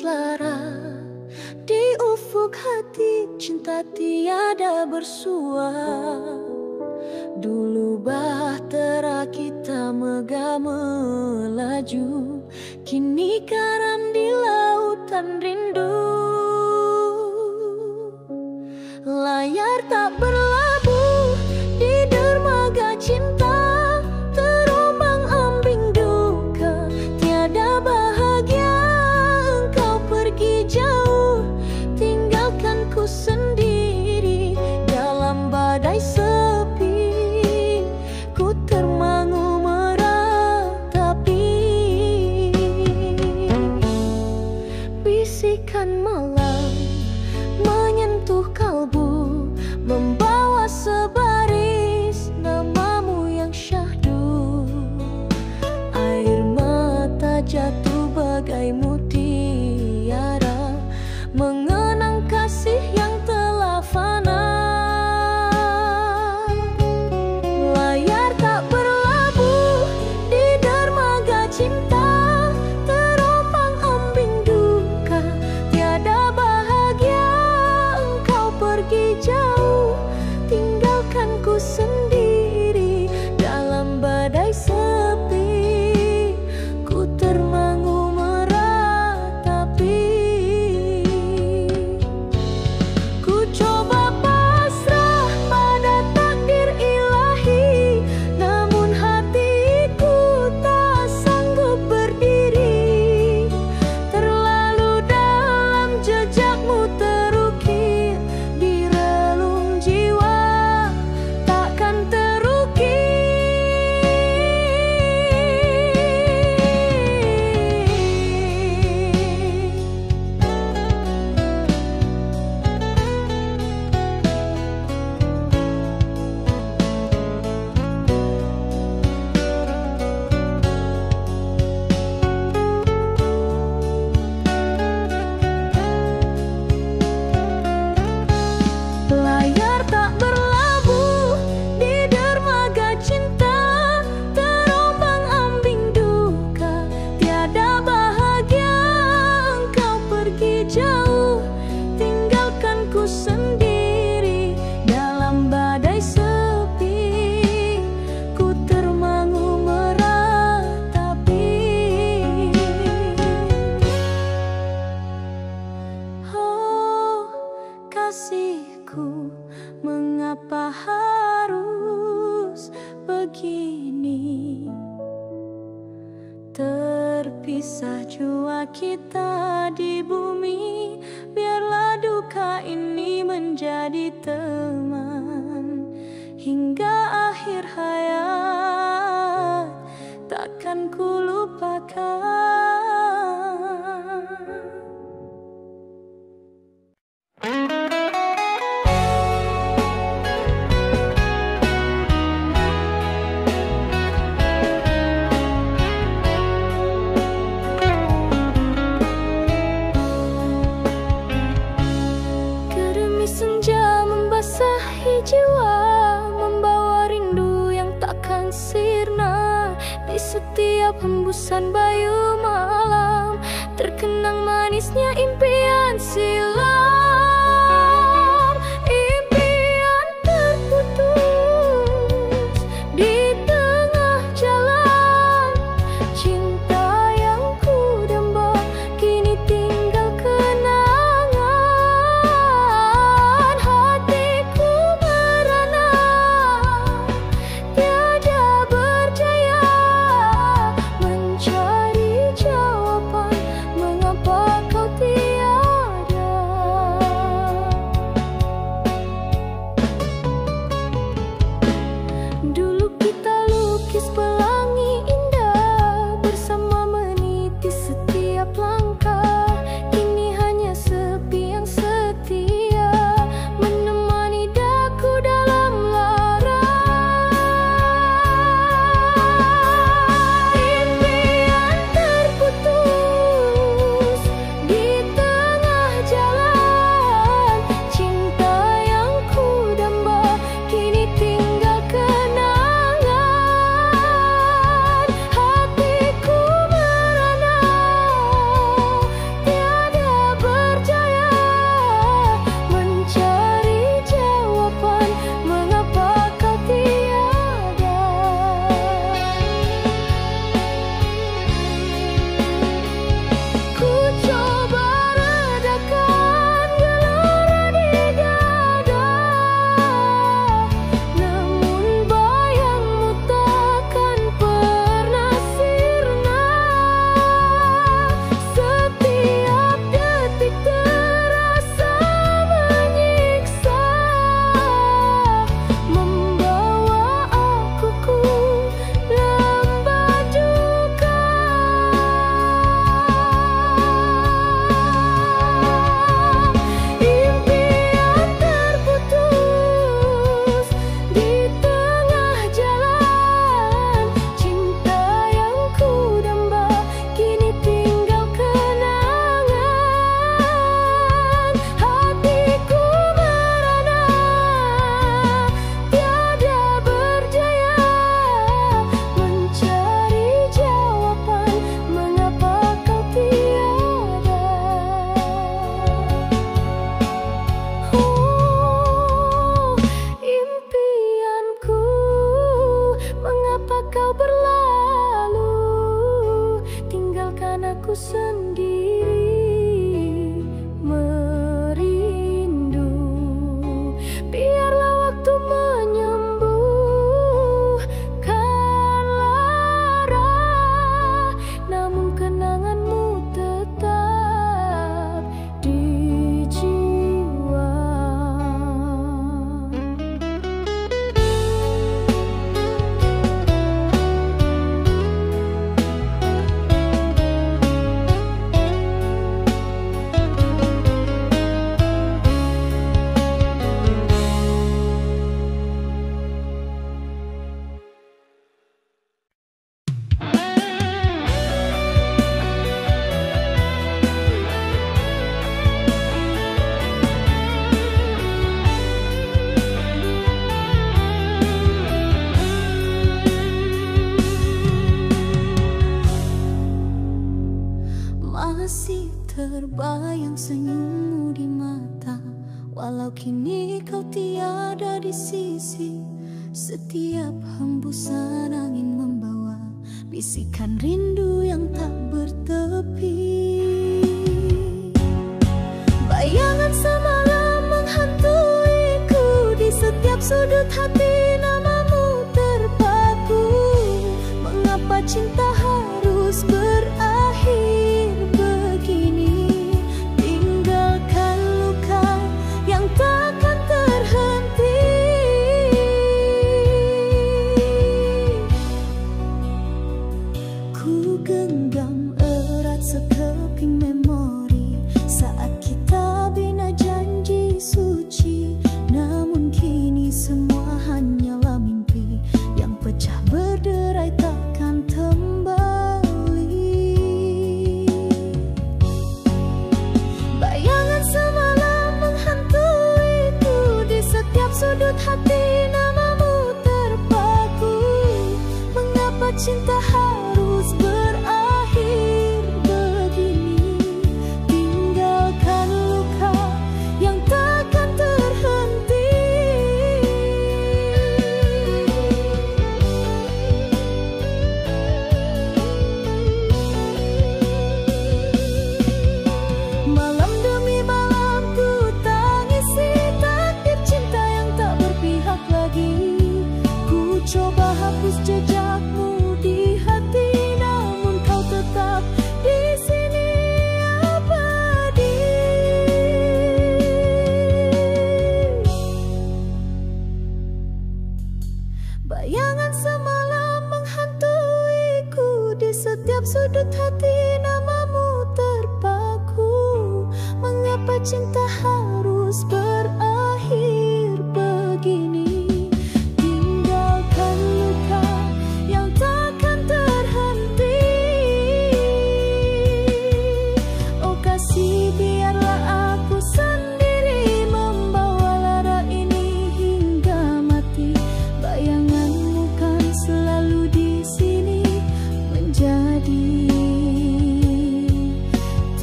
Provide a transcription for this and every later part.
lara. Di ufuk hati cinta tiada bersua. Dulu bahtera kita megah melaju, kini karam di lautan rindu. Layar tak berlabuh di dermaga cinta, terombang-ambing duka, tiada bahagia. Engkau pergi jauh, tinggalkan ku sendiri dalam badai sepi. Ku termangu meratapi bisikan malam menyentuh kalbu, membawa sebaris namamu yang syahdu. Air mata jatuh bagai mutiara, mengenang kasih yang telah fana. Layar tak berlabuh di dermaga cinta, terombang-ambing duka, tiada bahagia. Engkau pergi jauh, tinggalkan ku sendiri dalam badai sepi. Ku termangu meratapi. Ku coba pasrah pada takdir ilahi, namun hatiku tak sanggup berdiri. Terlalu dalam jejakmu terukir di relung jiwa, takkan terukir. Layar tak berlabuh di dermaga cinta, terombang-ambing duka, tiada bahagia. Engkau pergi jauh, tinggalkan ku sendiri dalam badai sepi. Ku termangu meratapi. Oh kasihku, mengapa harus begini? Terpisah jua kita di bumi, biarlah duka ini menjadi teman hingga akhir hayat, takkan ku lupakan. Gerimis senja membasahi jiwa, membawa rindu yang takkan sirna. Di setiap hembusan bayu bayang senyummu di mata. Walau kini kau tiada di sisi, setiap hembusan angin membawa bisikan rindu yang tak bertepi. Bayangan semalam menghantuiku, di setiap sudut hati namamu terpaku. Mengapa cinta harus berakhir begini, tinggalkan luka yang takkan terhenti. Ku genggam erat sekeping memori saat kita bina janji suci. Namun kini semua hanyalah mimpi yang pecah berderai takkan kembali. Bayangan semalam menghantuiku, di setiap sudut hati namamu terpaku. Mengapa cinta harus berakhir begini, tinggalkan luka yang takkan terhenti. Malam demi malam ku tangisi takdir cinta yang tak berpihak lagi. Ku coba hapus jejakmu di hati, namun kau tetap di sini abadi. Bayangan semalam menghantuiku, di setiap sudut hati namamu terpaku. Mengapa cinta harus berakhir begini, tinggalkan luka yang takkan terhenti. Oh kasih, biarlah aku sendiri membawa lara ini hingga mati. Bayanganmu kan selalu di sini menjadi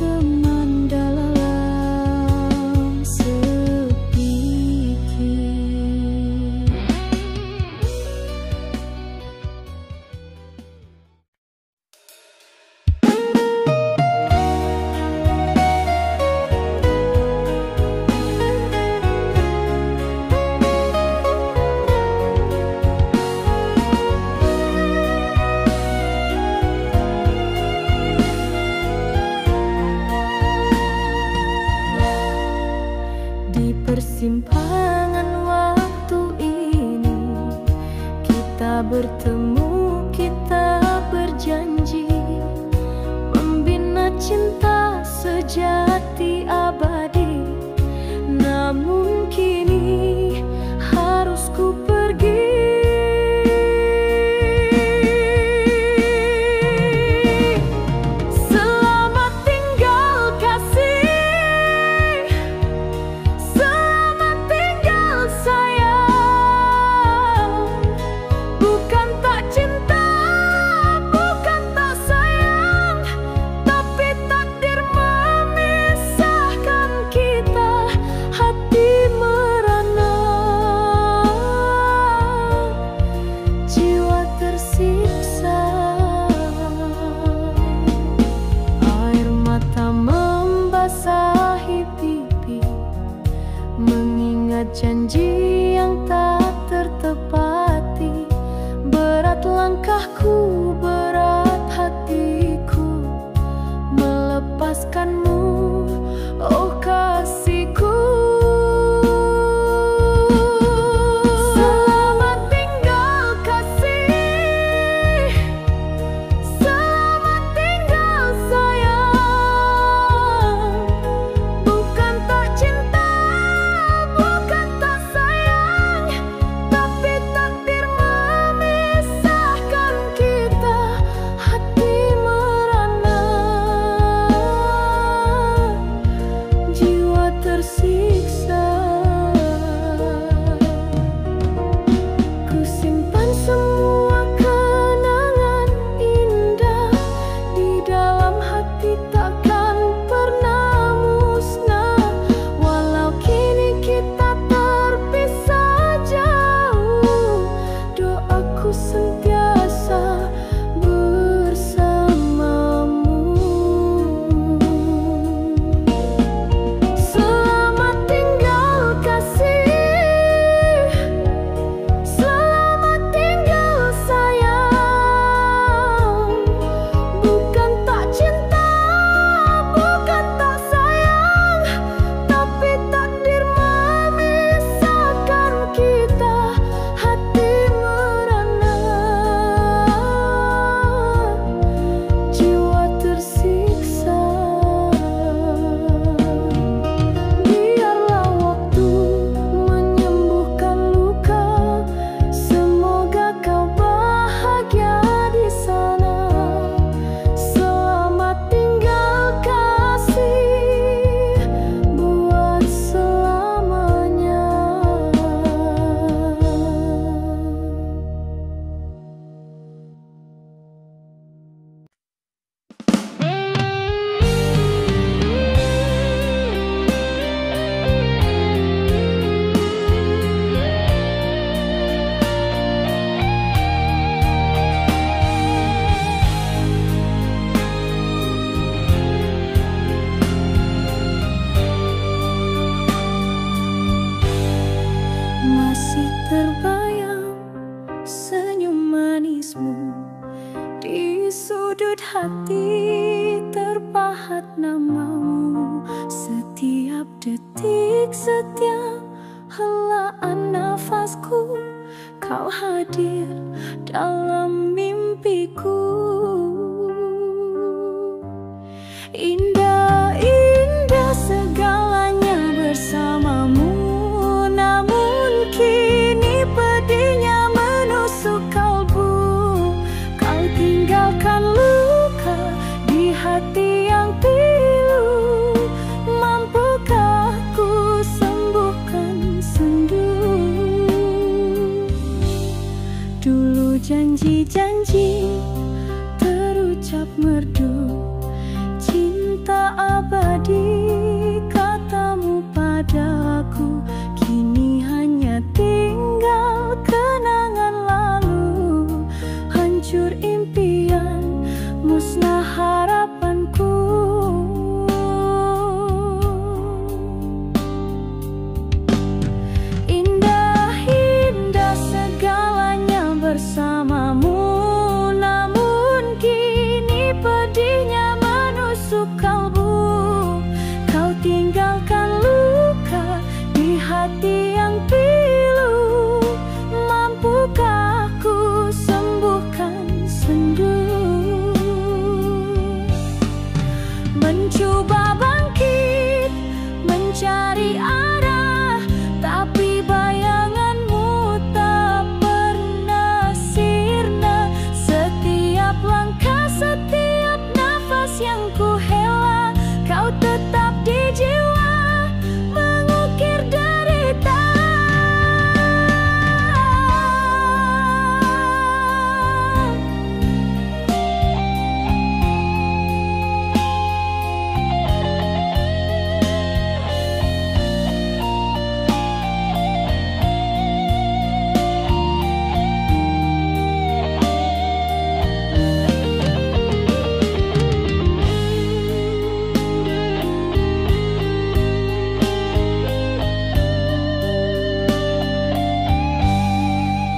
teman dalam sepikir. Di persimpangan waktu ini kita bertemu, kita berjanji membina cinta sejati abadi. Namun kini harus ku pergi. Selamat tinggal kasih, selamat tinggal sayang. Bukan tak cinta, bukan tak sayang, tapi takdir memisahkan kita. Hati merana, jiwa tersiksa. Air mata membasahi pipi, mengingat janji yang tak tertepati. Berat langkahku, berat hatiku melepaskanmu, oh kasihku. Selamat tinggal kasih, selamat tinggal sayang. Bukan tak cinta, bukan tak sayang, tapi takdir memisahkan kita. Detik setiap helaan nafasku, kau hadir dalam mimpiku. Indah-indah segalanya bersamamu, namun kini pedihnya menusuk kalbu. Kau tinggalkan luka di hati yang pilu. Mampukah ku sembuhkan sendu? Dulu janji-janji terucap merdu, cinta abadi katamu padaku. Kini hanya tinggal kenangan lalu, hancur impian, musnah harapanku. Indah-indah segalanya bersamamu, namun kini pedihnya menusuk kalbu. Kau tinggalkan luka di hati yang pilu. Mampukah ku sembuhkan sendu? Mencoba bangkit, mencari arah, tapi bayanganmu tak pernah sirna. Setiap langkah, setiap nafas yang ku hela, kau tetap di jiwa, mengukir derita.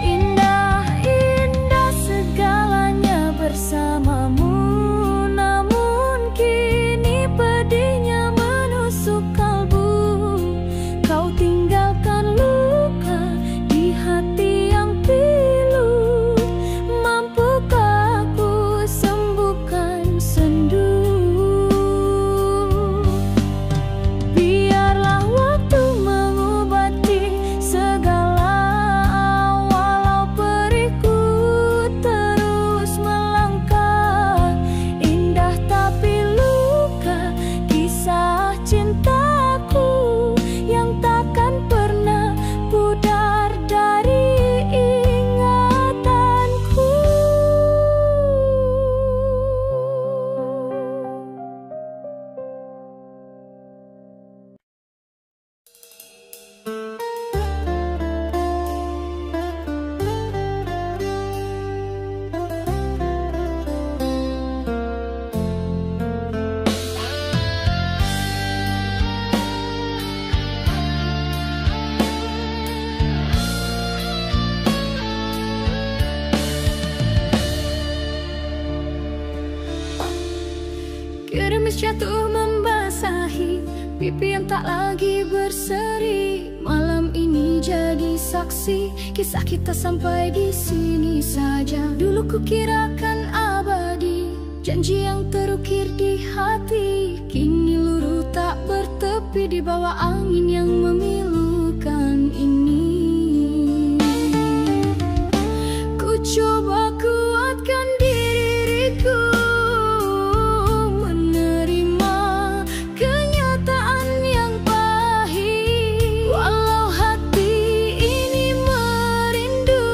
Indah-indah segalanya bersamamu, namun kini pedihnya menusuk kalbu. Kau tinggalkan luka di hati yang pilu. Mampukah ku sembuhkan sendu? Biarlah waktu mengobati segala, walau perihku terus melangkah. Indah tapi luka, kisah cintaku yang takkan pernah pudar dari ingatanku. Gerimis jatuh membasahi pipi yang tak lagi berseri. Malam ini jadi saksi, kisah kita sampai di sini saja. Dulu kukirakan abadi, janji yang terukir di hati, kini luruh tak bertepi di bawah angin yang memilukan ini. Ku coba kuatkan diriku, menerima kenyataan yang pahit. Walau hati ini merindu,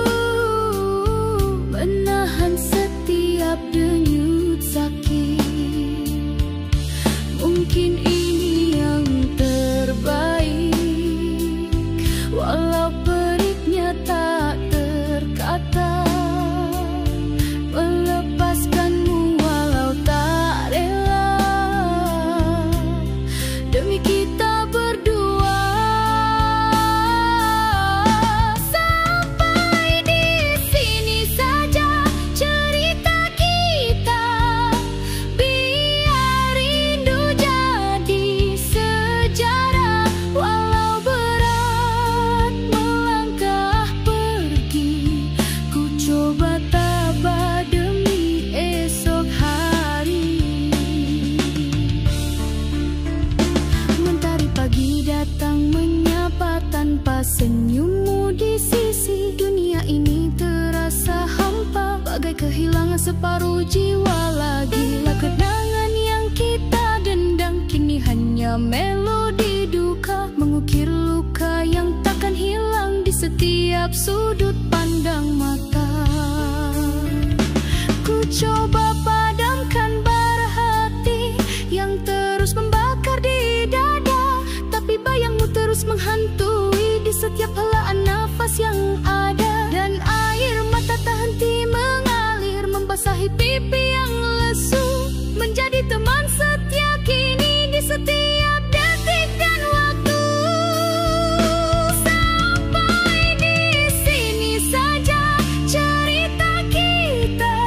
menahan setiap denyut sakit. Mungkin ini yang terbaik. setiap sudut pandang mata. Ku coba padamkan bara hati yang terus membakar di dada, tapi bayangmu terus menghantui di setiap helaan nafas yang ada. Dan air mata tak henti mengalir, membasahi pipi yang lesu, menjadi teman setia kini di setiap detik dan waktu. Sampai di sini saja cerita kita,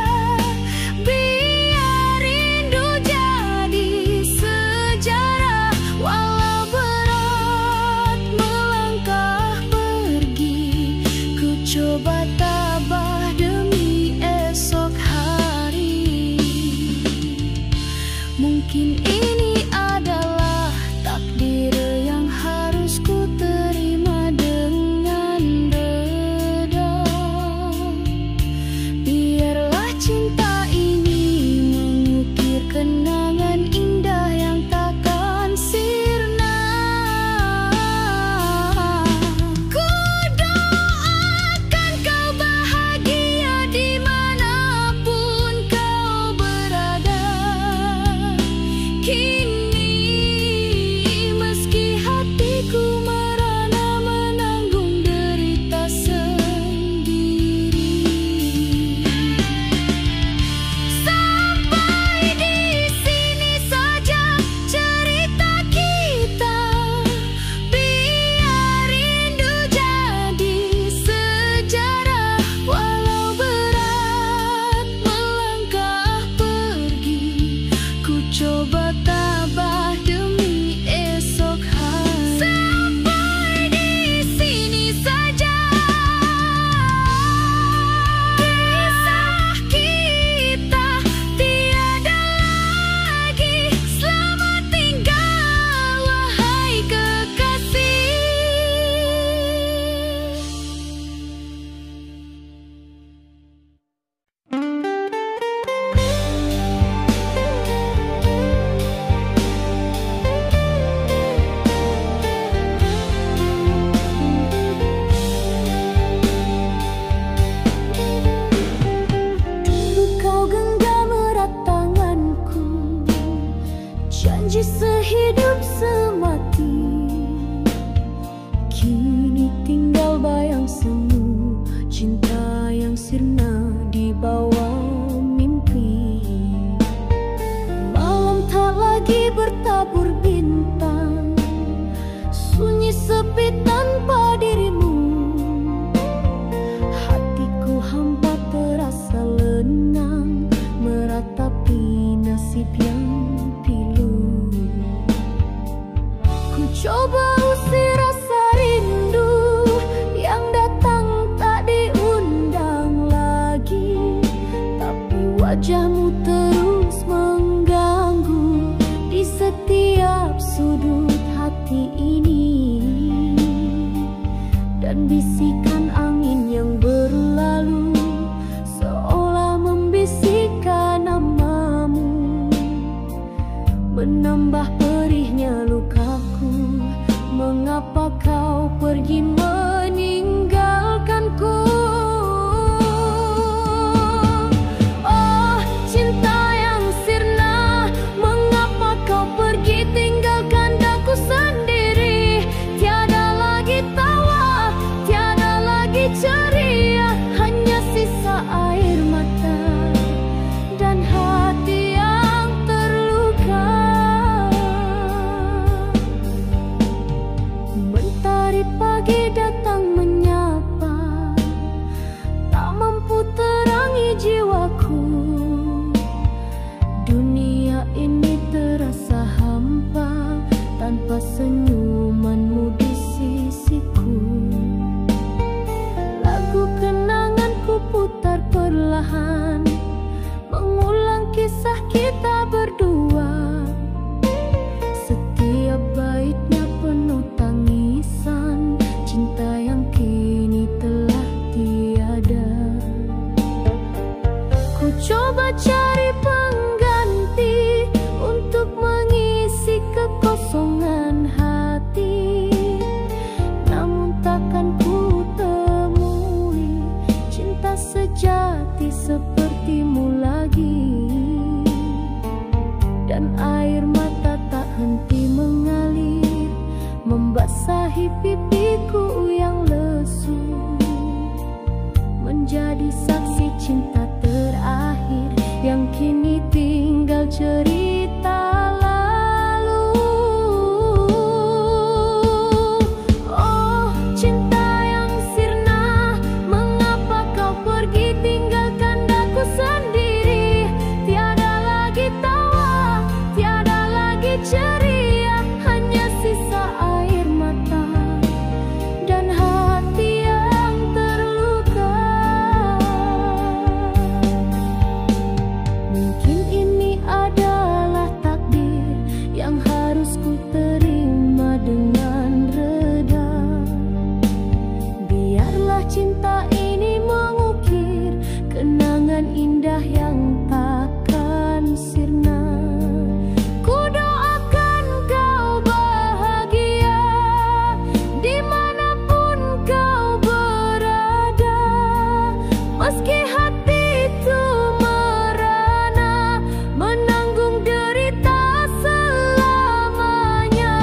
biar rindu jadi sejarah. Walau berat melangkah pergi, ku coba tabah demi esok hari. Mungkin ini adalah takdir yang harus ku terima dengan reda. Biarlah cinta ini mengukir kenangan indah yang takkan sirna. Ku doakan kau bahagia dimanapun kau berada. Kini meski hatiku merana menanggung derita sendiri. Sampai di sini saja cerita kita, biar rindu jadi sejarah. Walau berat melangkah pergi, ku coba tabah demi esok hari. Sampai di sini saja kisah kita, tiada lagi. Selamat tinggal wahai kekasih. Dulu kau genggam erat tanganku, janji sehidup semati. Kini tinggal bayang semu, cinta yang sirna di bawah mimpi. Malam tak lagi bertabur bintang, sunyi sepi tanpa dirimu. Hatiku hampa terasa lenang, meratapi nasib yang pilu. Ku coba usir rasa rindu yang datang tak diundang lagi, tapi wajahmu terus mengganggu di setiap sudut hati ini. Dan bisikan angin yang berlalu seolah membisikkan namamu, menambah perihnya lukaku. Mengapa kau pergi meninggalkanku? Oh cinta yang sirna, mengapa kau pergi tinggalkan daku sendiri? Tiada lagi tawa, tiada lagi ceria, hanya sisa air mata dan hati yang terluka. Mentari pagi datang menyapa, tak mampu terangi jiwaku. Dunia ini terasa hampa tanpa senyumanmu di sisiku. Lagu kenanganku putar perlahan, mengulang kisah kita berdua. Setiap baitnya penuh tangisan, cinta membasahi pipiku yang lesu, menjadi saksi cinta terakhir yang kini tinggal cerita lalu. Oh cinta yang sirna, mengapa kau pergi tinggalkan daku sendiri? Tiada lagi tawa, tiada lagi ceria, hanya sisa air mata dan hati yang terluka. Mungkin ini adalah takdir yang harus ku terima dengan reda. Biarlah cinta ini mengukir kenangan indah yang takkan sirna. Ku doakan kau bahagia dimanapun kau berada, meski hati itu merana menanggung derita selamanya.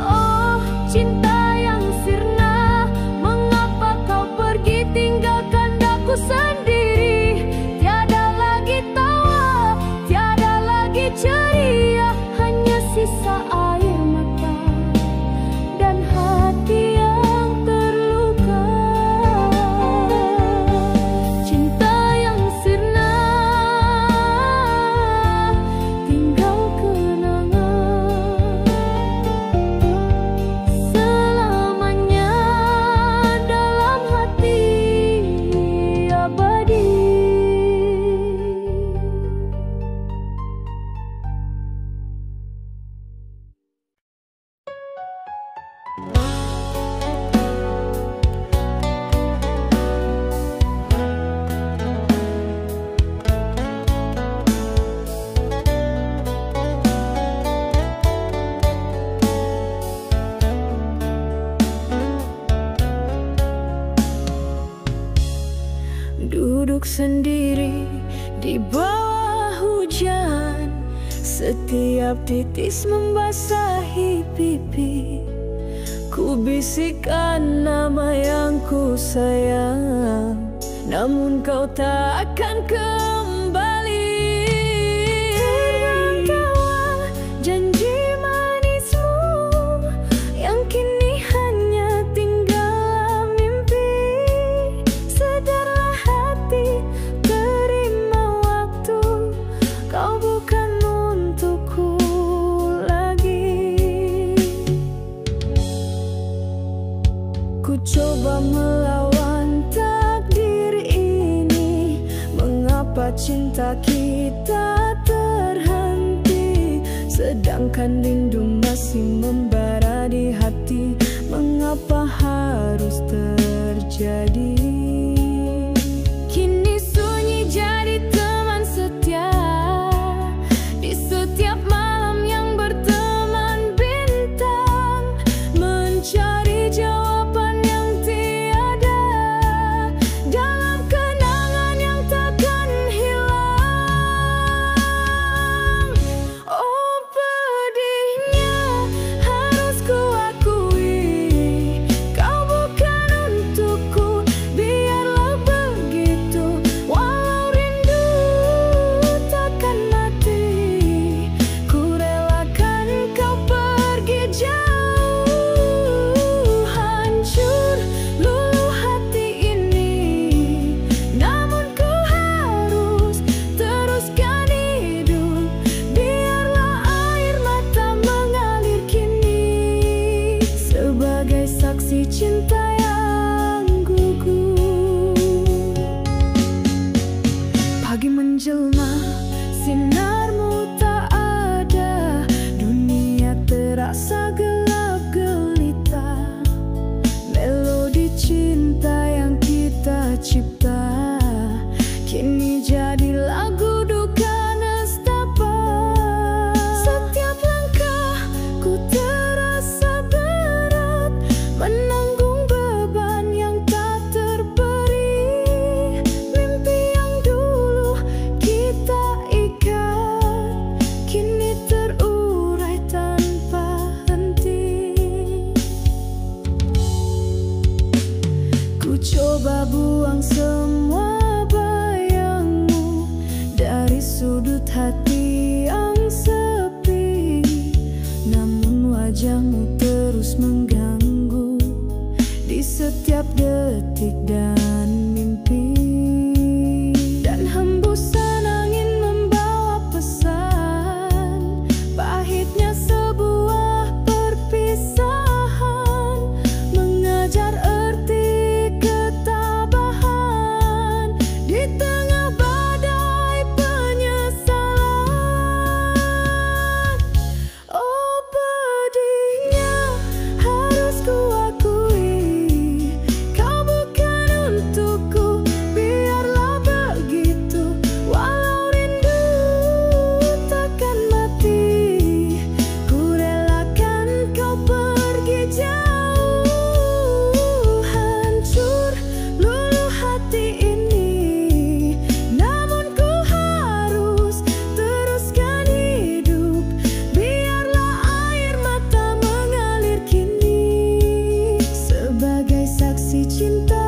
Oh cinta yang sirna, mengapa kau pergi tinggalkan daku sendiri? Tiada lagi tawa, tiada lagi ceria, hanya sisa air mata dan hati yang terluka. Cinta yang sirna, tinggal kenangan selamanya dalam hati abadi. Duduk sendiri di bawah hujan, setiap titis membasahi pipi. Ku bisikkan nama yang ku sayang, namun kau tak akan kembali. Terbang janji manismu yang kini hanya tinggal mimpi. Sadarlah hati, terima waktu, kau bukan untukku lagi. Ku coba melawan takdir ini, mengapa cinta kita terhenti, sedangkan rindu masih membara di hati. Mengapa harus terjadi? Kini sunyi jadi teman setia di setiap malam yang berteman bintang, mencari jawaban yang tiada dalam kenangan yang takkan hilang. Oh pedihnya harus ku akui, kau bukan untukku. Biarlah begitu, walau rindu takkan mati, ku relakan kau pergi jauh. Hancur luluh hati ini, namun ku harus teruskan hidup. Biarlah air mata mengalir kini, sebagai saksi cinta yang gugur. Pagi menjelma, sinarmu tak ada, dunia terasa gelap gelita. Melodi cinta yang kita cipta kini jadi lagu duka nestapa. Setiap langkah ku terasa berat, menanggung beban yang tak terberi. Mimpi yang dulu kita ikat kini terurai tanpa henti. wajahmu terus mengganggu di setiap detik dan mimpi. Dan hembusan angin membawa pesan, pahitnya sebuah perpisahan, mengajar arti ketabahan di tengah badai penyesalan. Oh pedihnya harus ku akui, kau bukan untukku, biarlah begitu. Walau rindu takkan mati, ku relakan kau pergi jauh. Hancur luluh hati ini, namun ku harus teruskan hidup. Biarlah air mata mengalir kini sebagai saksi cintaku.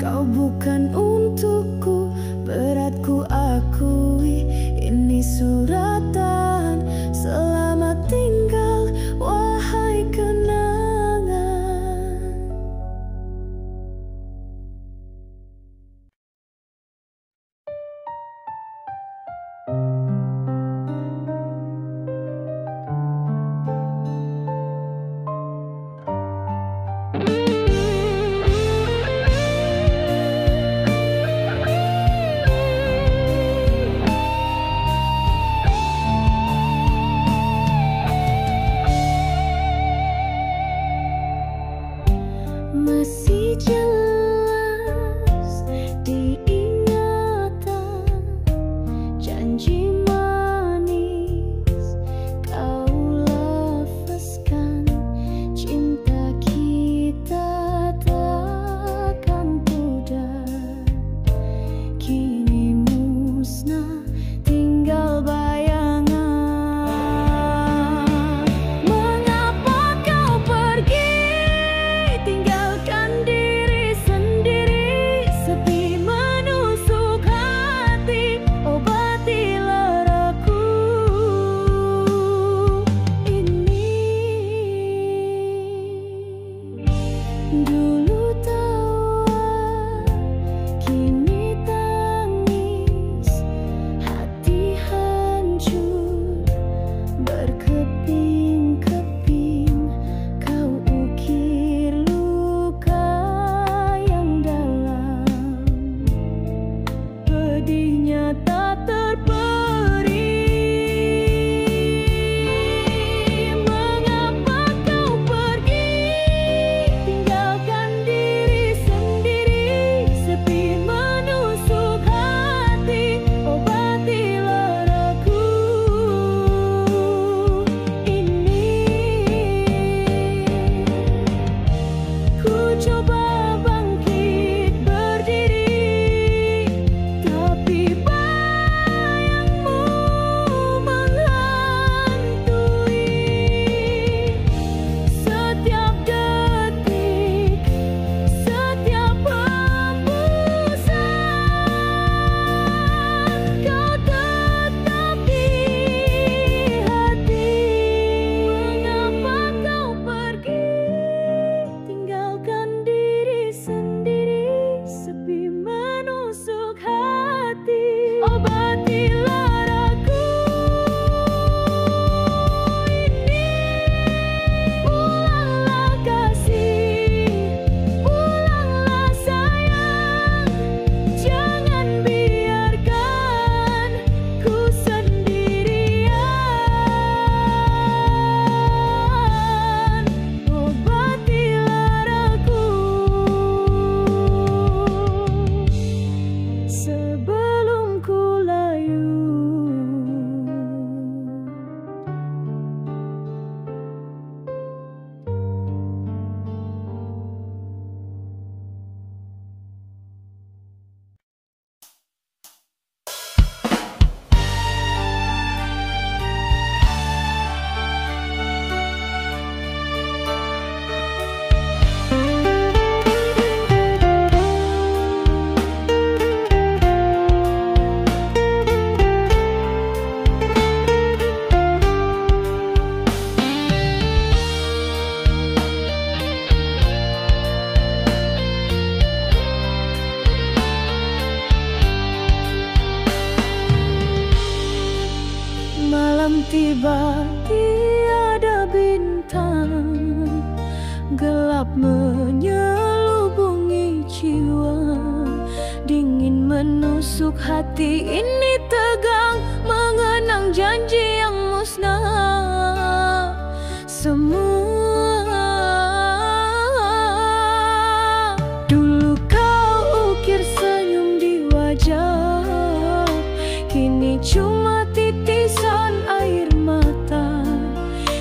Kau bukan untukku, berat ku akui. Ini suratan, selamat tinggal wahai kenangan. Masih jelas diingatan janji manis kau lafazkan, cinta kita takkan pudar, kini musnah tinggal bayangan. Mengapa kau pergi tinggalkan diri sendiri, sepi menusuk hati, obatilah tiba tiada bintang, gelap menyelubungi jiwa, dingin menusuk hati ini tegang, mengenang janji yang musnah semua. Dulu kau ukir senyum di wajah, kini cuma titisan air mata.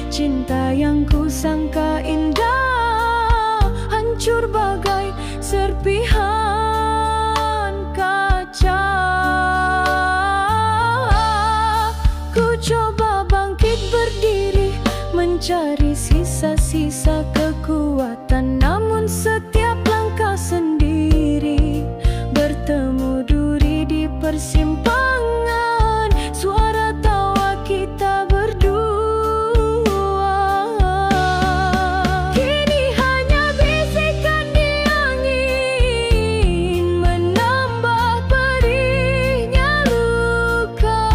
Cinta yang ku sangka indah hancur bagai serpihan kaca. Ku coba bangkit berdiri, mencari sisa-sisa kekuatan, namun setiap langkah sendiri. Bertemu duri di persimpangan, suara tawa kita berdua. Kini hanya bisikan di angin, menambah perihnya luka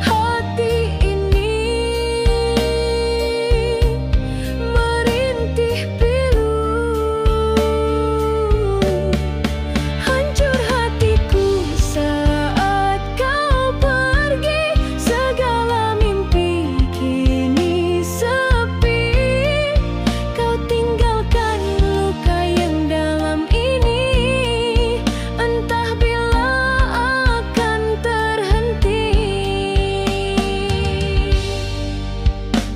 hati ini. Merintih pilu, hancur hatiku saat kau pergi. Segala mimpi kini sepi, kau tinggalkan luka yang dalam ini. Entah bila akan terhenti.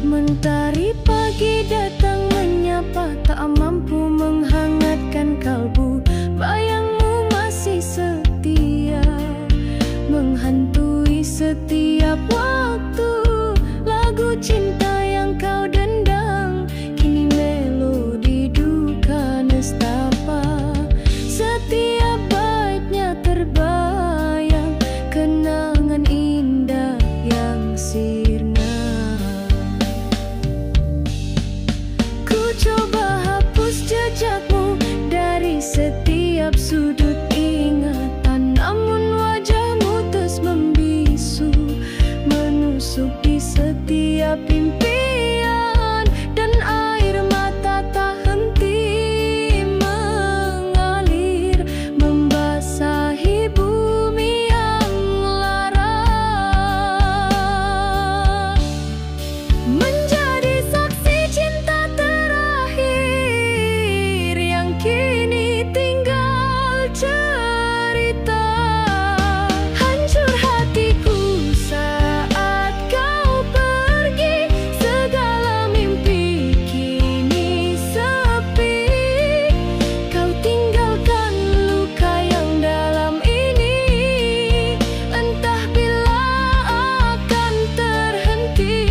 Mentari pagi datang menyapa, tak mampu menghangatkan kalbu. Bayangmu masih setia, menghantui setiap waktu. Lagu cinta yang kau dendang, kini melodi duka nestapa. Setiap baitnya terbayang, kenangan indah yang sirna. Ku coba hapus jejakmu dari setiap sudut ingatan, namun wajahmu terus membisu, menusuk di setiap impian. Dan air mata tak henti mengalir, membasahi bumi yang lara. Menjadi saksi cinta terakhir yang kini tinggal cerita. Hancur hatiku saat kau pergi, segala mimpi kini sepi. Kau tinggalkan luka yang dalam ini, entah bila akan terhenti.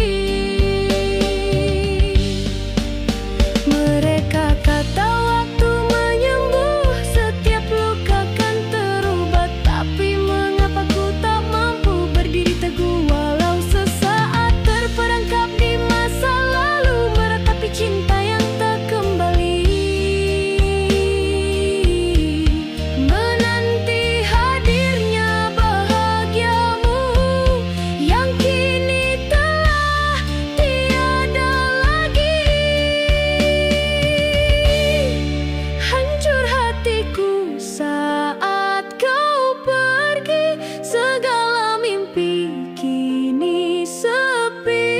Mereka kata waktu menyembuh, setiap luka kan terubat. Tapi mengapa ku tak mampu berdiri teguh, walau sesaat terperangkap di masa lalu, meratapi cinta yang tak kembali. Menanti hadirnya bahagiamu yang kini telah tiada lagi. Hancur hatiku saat kau pergi, segala mimpi kini sepi.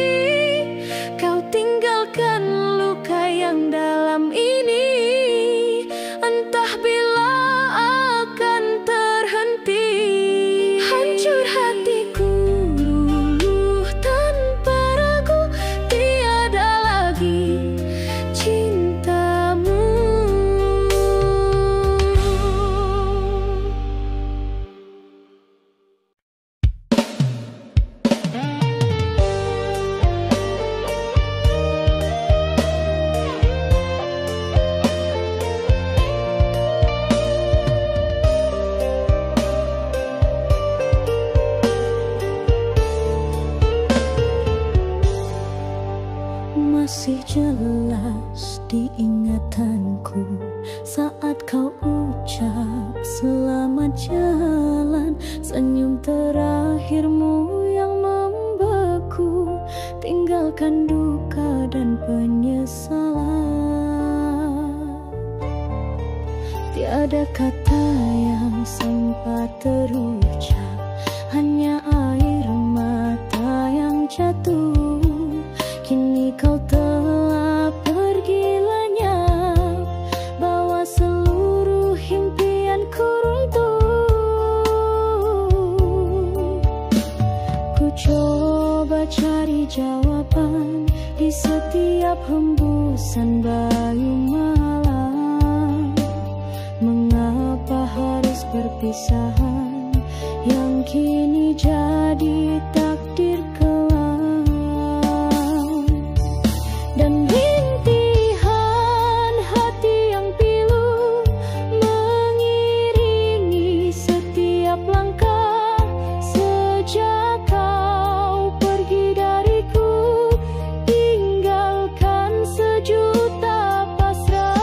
Kau tinggalkan luka yang dalam ini, entah bila akan terhenti. Hancur hatiku luluh tanpa ragu, tiada lagi cintamu. Masih jelas di ingatanku saat kau ucap selamat jalan, senyum terakhirmu yang membeku. menimbulkan duka dan penyesalan. Tiada kata yang sempat terucap, hanya air mata yang jatuh. Kini kau telah pergi lenyap, bawa seluruh impianku runtuh. Ku coba cari jawaban di setiap hembusan bayu malam. Mengapa harus perpisahan yang kini jadi takdir kelam? Dan rintihan hati yang pilu mengiringi setiap langkah. Sejak kau pergi dariku, tinggalkan sejuta pasrah.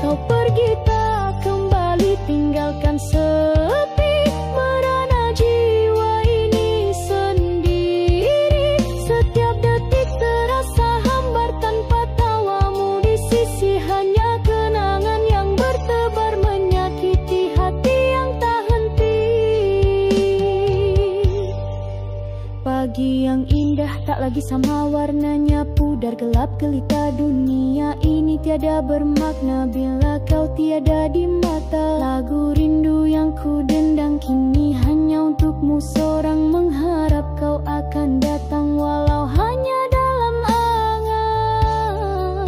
Kau pergi tak kembali, tinggalkan sepi merana jiwa ini sendiri. Setiap detik terasa hambar tanpa tawamu di sisi. Hanya kenangan yang bertebar menyakiti hati yang tak henti. Pagi yang indah tak lagi sama warnanya, pudar gelap gelita. Dunia ini tiada bermakna bila kau tiada di mata. Lagu rindu yang ku dendang kini hanya untukmu seorang, mengharap kau akan datang walau hanya dalam angan.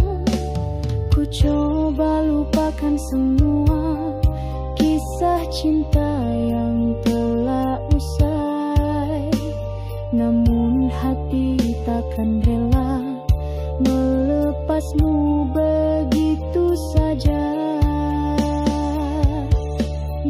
Ku coba lupakan semua kisah cinta yang telah usai, namun hati takkan rela melepasmu begitu saja.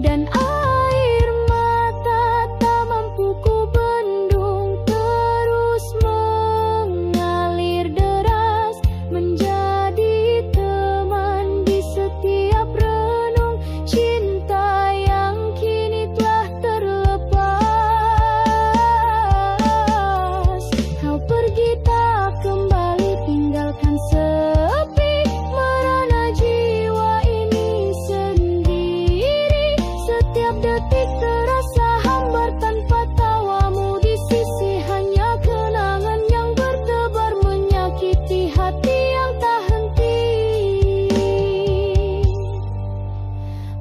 Dan air mata tak mampu ku bendung, terus mengalir deras menjadi teman di setiap renung cinta yang kini telah terlepas. Kau pergi tak kembali, tinggalkan sepi merana jiwa ini sendiri. Setiap detik terasa hambar tanpa tawamu di sisi. Hanya kenangan yang bertebar menyakiti hati yang tak henti.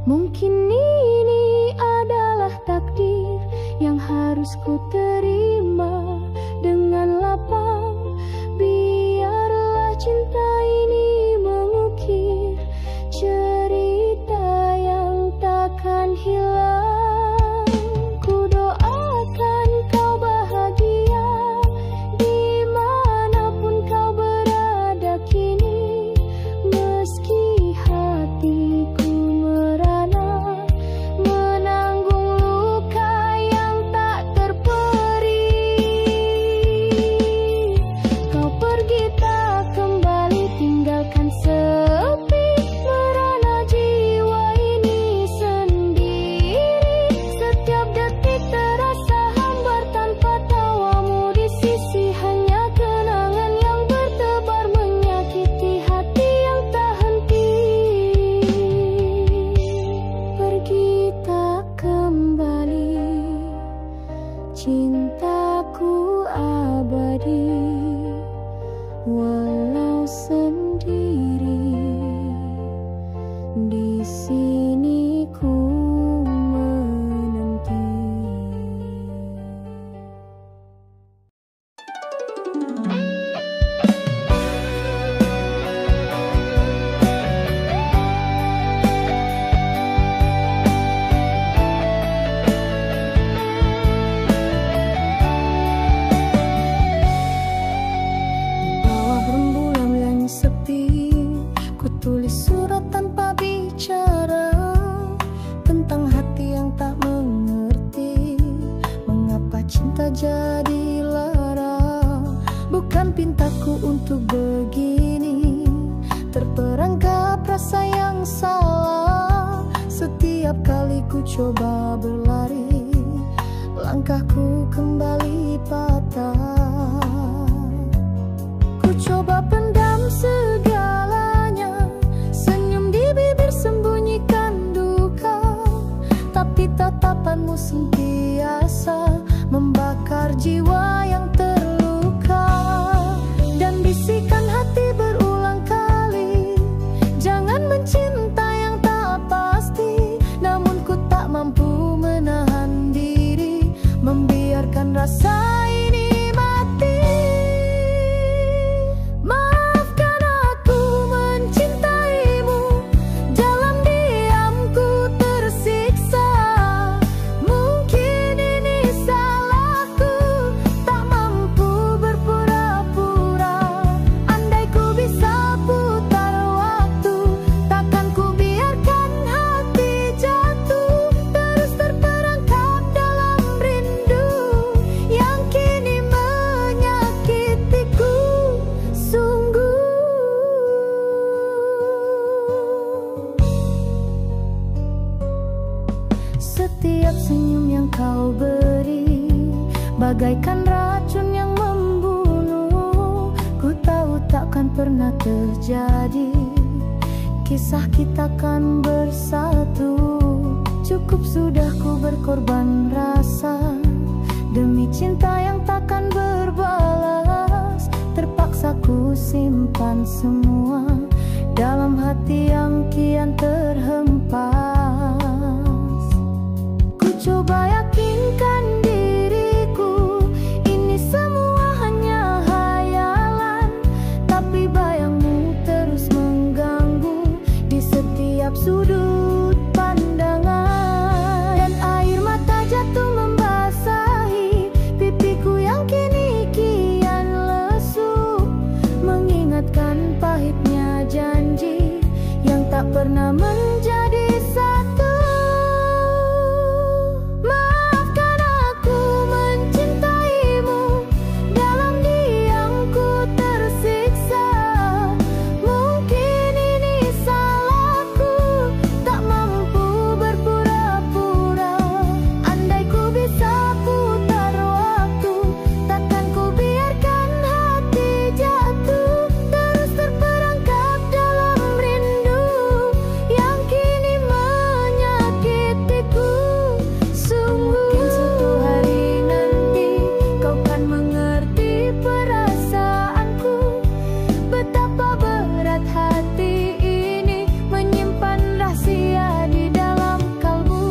Mungkin ini adalah takdir yang harus ku terima dengan lapang. Biarlah cinta ini mengukir cerita yang takkan hilang. Ku doakan kau bahagia dimanapun kau berada kini. Meski hatiku merana menanggung luka yang tak terperi. Kau pergi tak kembali, tinggalkan sepi merana jiwa ini sendiri. Setiap detik terasa hambar tanpa tawamu di sisi. Hanya kenangan yang bertebar menyakiti hati yang tak henti. Pergi tak kembali, cintaku abadi walau sendiri. Di sini ku menanti. Bawah rembulan yang sepi, ku tulis surat tanpa bicara tentang hati yang tak mengerti. Mengapa cinta jadi lara? Bukan pintaku untuk begini, terperangkap rasa yang salah. Setiap kali ku coba berlari, langkahku kembali patah. senantiasa membakar jiwa yang terluka. Dan bisikan hati berulang kali, jangan mencinta yang tak pasti. Namun ku tak mampu menahan diri, membiarkan rasa ini mati. Maafkan aku mencintaimu, dalam diamku tersiksa. Mungkin ini salahku, tak mampu berpura-pura. Andai ku bisa putar waktu, takkan ku biarkan hati jatuh, terus terperangkap dalam rindu yang kini menyakitiku sungguh. Setiap senyum yang kau beri bagaikan racun yang membunuh. Ku tahu takkan pernah terjadi kisah kita kan bersatu. Cukup sudah ku berkorban rasa demi cinta yang takkan berbalas. Terpaksa ku simpan semua dalam hati yang kian terhempas. Ku coba yakinkan diriku, ini semua hanya hayalan. Tapi bayangmu terus mengganggu di setiap sudut pandangan. Dan air mata jatuh membasahi pipiku yang kini kian lesu, mengingatkan pahitnya janji yang tak pernah menjadi satu. Maafkan aku mencintaimu, dalam diamku tersiksa. Mungkin ini salahku, tak mampu berpura-pura. Andai ku bisa putar waktu, takkan ku biarkan hati jatuh, terus terperangkap dalam rindu yang kini menyakitiku sungguh. Mungkin suatu hari nanti kau kan mengerti perasaanku, betapa berat hati ini menyimpan rahasia di dalam kalbu.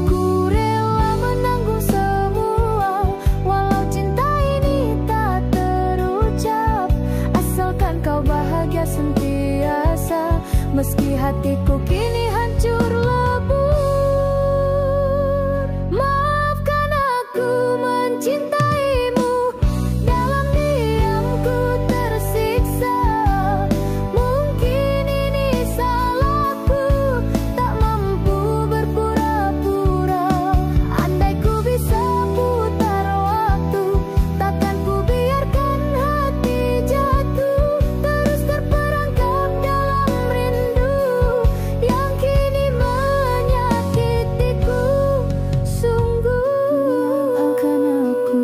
Ku rela menanggung semua, walau cinta ini tak terucap. Asalkan kau bahagia sentiasa, meski hatiku kini hancur lebur. Maafkan aku mencintaimu, dalam diamku tersiksa. Mungkin ini salahku, tak mampu berpura-pura. Andai ku bisa putar waktu, takkan ku biarkan hati jatuh, terus terperangkap dalam rindu yang kini menyakitiku sungguh. Maafkan aku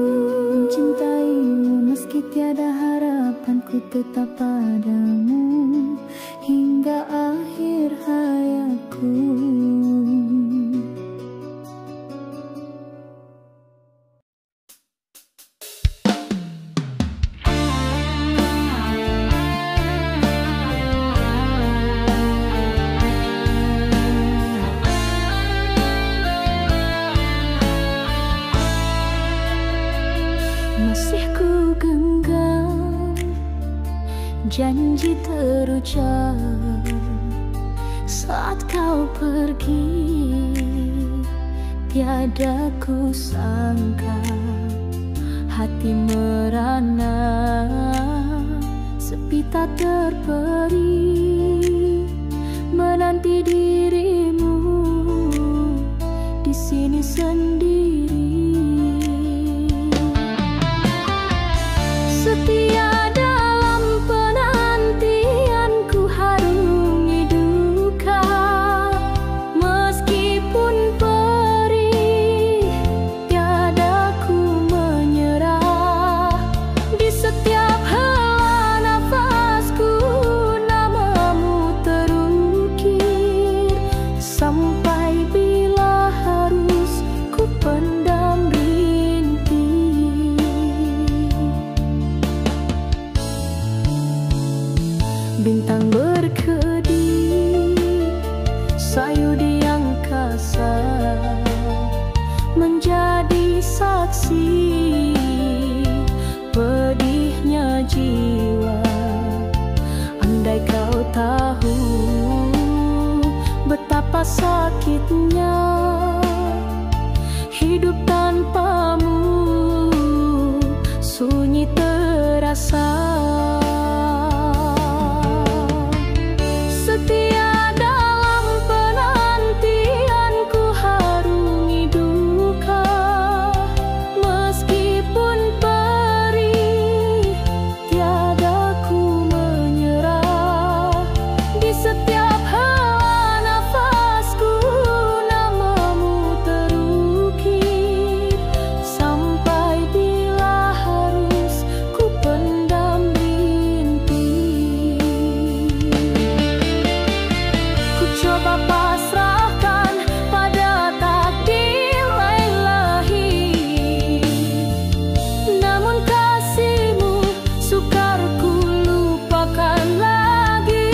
mencintaimu, meski tiada harapan, ku tetap padamu hingga akhir hayatku. Masih ku genggam janji terucap saat kau pergi. Tiada ku sangka hati merana, sepi tak terperi, menanti dirimu di sini sendiri. Setia dalam penantian, ku harungi duka, meskipun perih tiada ku menyerah. Di setiap hela nafasku namamu terukir, sampai bila harus ku pendam. menjadi saksi pedihnya jiwa. Andai kau tahu betapa sakitnya hidup tanpamu, sunyi terasa. Setia dalam penantian ku harungi duka, meskipun perih tiada ku menyerah. Di setiap hela nafasku namamu terukir, sampai bila harus ku pendam rintik. Ku coba pasrahkan pada takdir ilahi, namun kasihmu sukar ku lupakan lagi.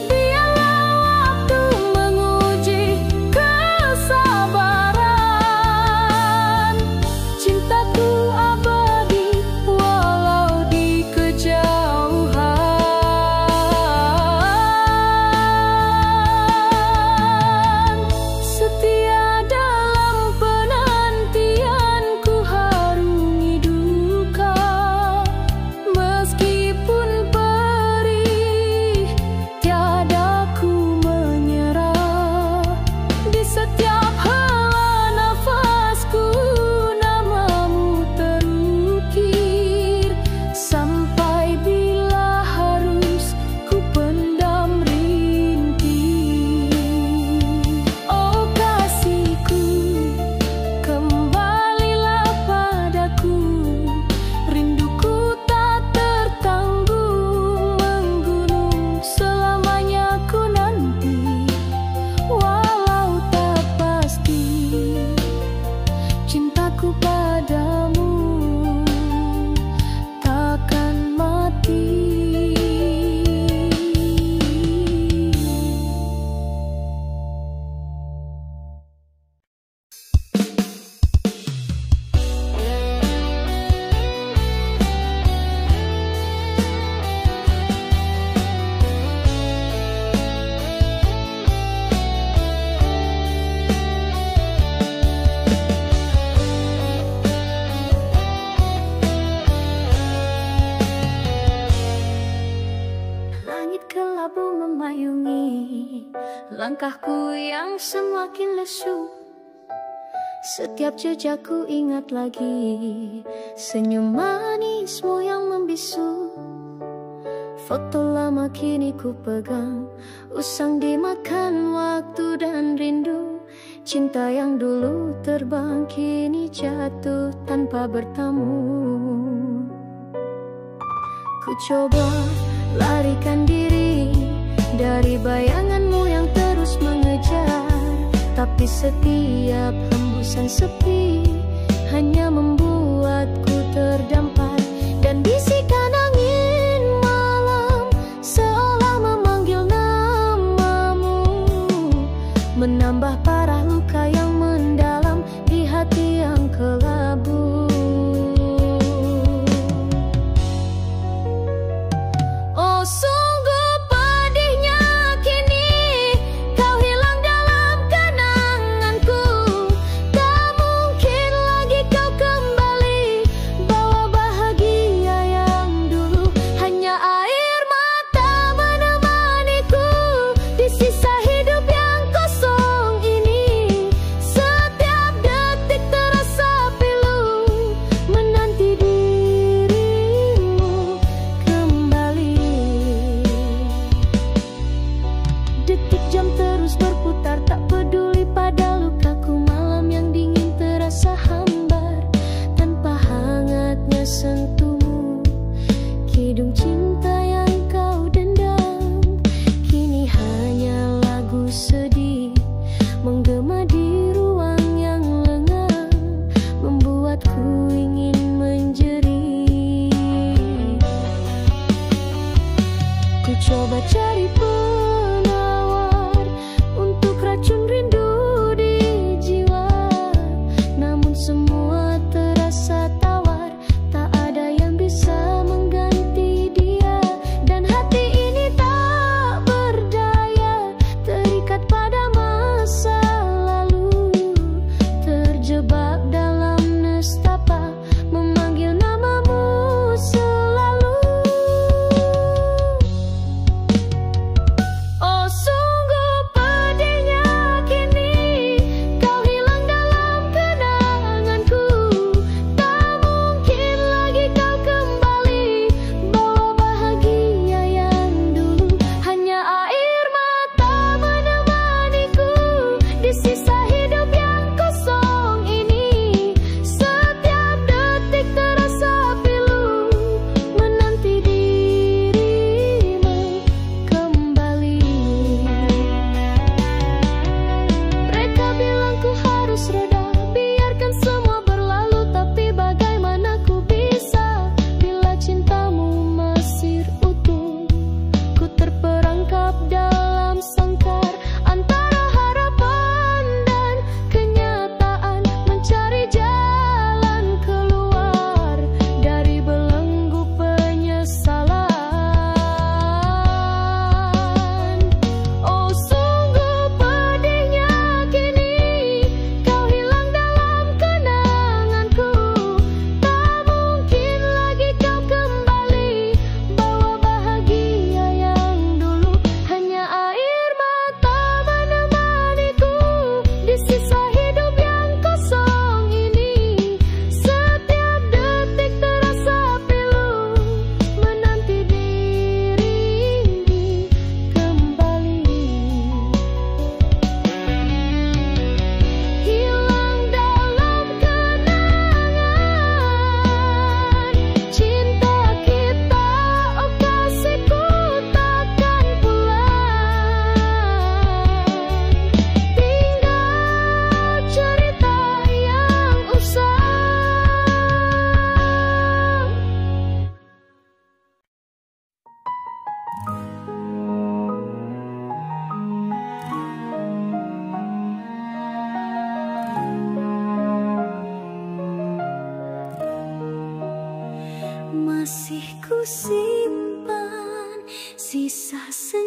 Biarlah waktu menguji kesabaran, cintaku abadi walau di kejauhan. Setia dalam penantian ku harungi duka, meskipun perih tiada ku menyerah. Di setiap hela nafasku namamu terukir, sampai bila harus ku pendam rintik. Oh kasihku, kembalilah padaku, rinduku tak tertanggung menggunung. Selamanya ku nanti, walau tak pasti, cintaku padamu takkan mati. Langit kelabu memayungi langkahku yang semakin lesu. Setiap jejakku ingat lagi senyum manismu yang membisu. Foto lama kini ku pegang, usang dimakan waktu dan rindu. Cinta yang dulu terbang kini jatuh tanpa bertamu. Ku coba larikan diri dari bayanganmu yang terus mengejar, tapi setiap hembusan sepi hanya membuatku terdampar. Dan bisikan angin malam seolah memanggil namamu, menambah parah luka yang mendalam di hati yang kelabu. Oh sungguh pedihnya kini kau hilang dalam kenanganku. Tak mungkin simpan sisa senyum